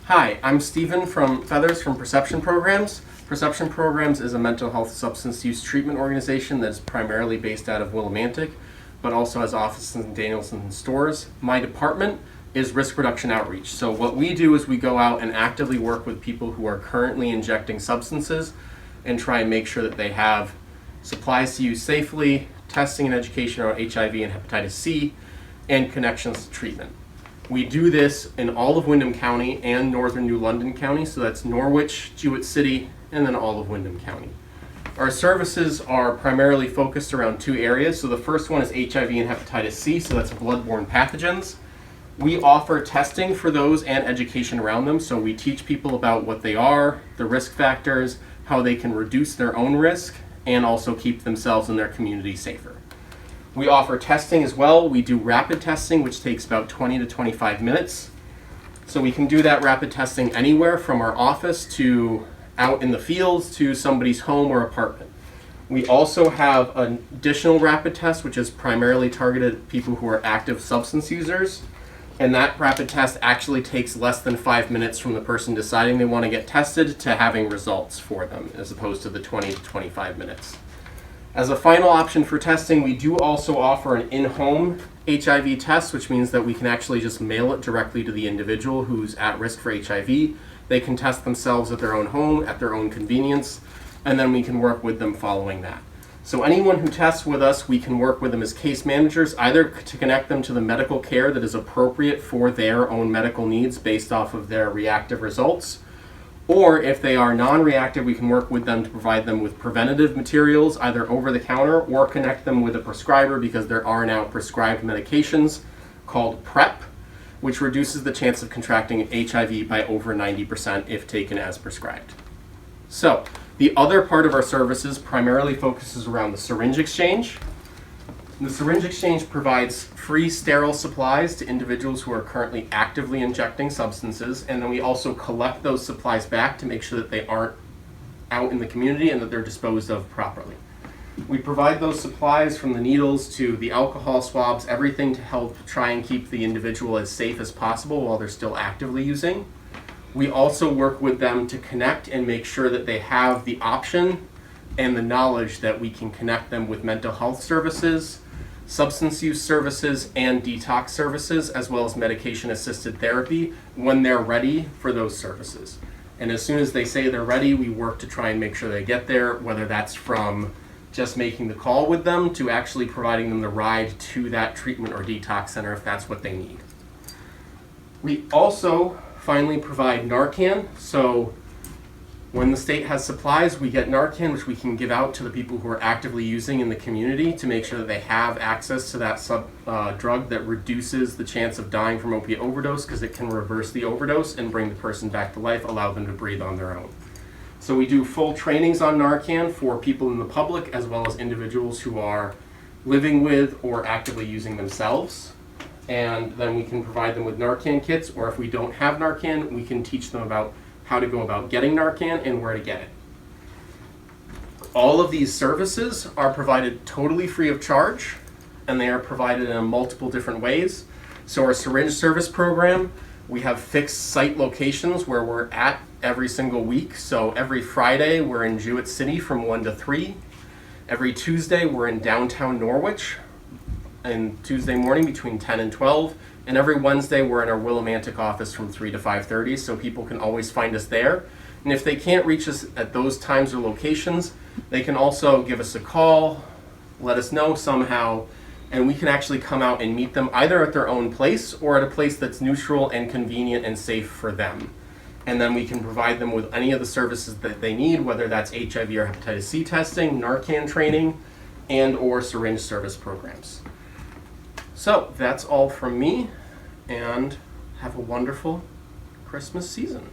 Hi, I'm Stephen from Feathers from Perception Programs. Perception Programs is a mental health substance use treatment organization that is primarily based out of Willimantic, but also has offices in Danielson stores. My department is risk reduction outreach. So what we do is we go out and actively work with people who are currently injecting substances and try and make sure that they have supplies to use safely, testing and education around HIV and hepatitis C, and connections to treatment. We do this in all of Windham County and northern New London County, so that's Norwich, Jewett City, and then all of Windham County. Our services are primarily focused around two areas. So the first one is HIV and hepatitis C, so that's bloodborne pathogens. We offer testing for those and education around them, so we teach people about what they are, the risk factors, how they can reduce their own risk, and also keep themselves and their community safer. We offer testing as well. We do rapid testing, which takes about 20 to 25 minutes. So we can do that rapid testing anywhere from our office to out in the fields to somebody's home or apartment. We also have an additional rapid test, which is primarily targeted at people who are active substance users. And that rapid test actually takes less than 5 minutes from the person deciding they want to get tested to having results for them, as opposed to the 20 to 25 minutes. As a final option for testing, we do also offer an in-home HIV test, which means that we can actually just mail it directly to the individual who's at risk for HIV. They can test themselves at their own home, at their own convenience, and then we can work with them following that. So anyone who tests with us, we can work with them as case managers, either to connect them to the medical care that is appropriate for their own medical needs based off of their reactive results, or if they are non-reactive, we can work with them to provide them with preventative materials, either over the counter or connect them with a prescriber, because there are now prescribed medications called PrEP, which reduces the chance of contracting HIV by over 90% if taken as prescribed. So, the other part of our services primarily focuses around the Syringe Exchange. The Syringe Exchange provides free sterile supplies to individuals who are currently actively injecting substances, and then we also collect those supplies back to make sure that they aren't out in the community and that they're disposed of properly. We provide those supplies, from the needles to the alcohol swabs, everything to help try and keep the individual as safe as possible while they're still actively using. We also work with them to connect and make sure that they have the option and the knowledge that we can connect them with mental health services, substance use services, and detox services, as well as medication-assisted therapy when they're ready for those services. And as soon as they say they're ready, we work to try and make sure they get there, whether that's from just making the call with them to actually providing them the ride to that treatment or detox center if that's what they need. We also finally provide Narcan. So when the state has supplies, we get Narcan, which we can give out to the people who are actively using in the community to make sure that they have access to that drug that reduces the chance of dying from opiate overdose, because it can reverse the overdose and bring the person back to life, allow them to breathe on their own. So we do full trainings on Narcan for people in the public, as well as individuals who are living with or actively using themselves. And then we can provide them with Narcan kits, or if we don't have Narcan, we can teach them about how to go about getting Narcan and where to get it. All of these services are provided totally free of charge, and they are provided in multiple different ways. So our Syringe Service Program, we have fixed site locations where we're at every single week. So every Friday, we're in Jewett City from 1 to 3. Every Tuesday, we're in downtown Norwich, and Tuesday morning between 10 and 12, and every Wednesday we're in our Willimantic office from 3 to 5:30, so people can always find us there. And if they can't reach us at those times or locations, they can also give us a call, let us know somehow, and we can actually come out and meet them either at their own place or at a place that's neutral and convenient and safe for them. And then we can provide them with any of the services that they need, whether that's HIV or hepatitis C testing, Narcan training, and or syringe service programs. So that's all from me, and have a wonderful Christmas season.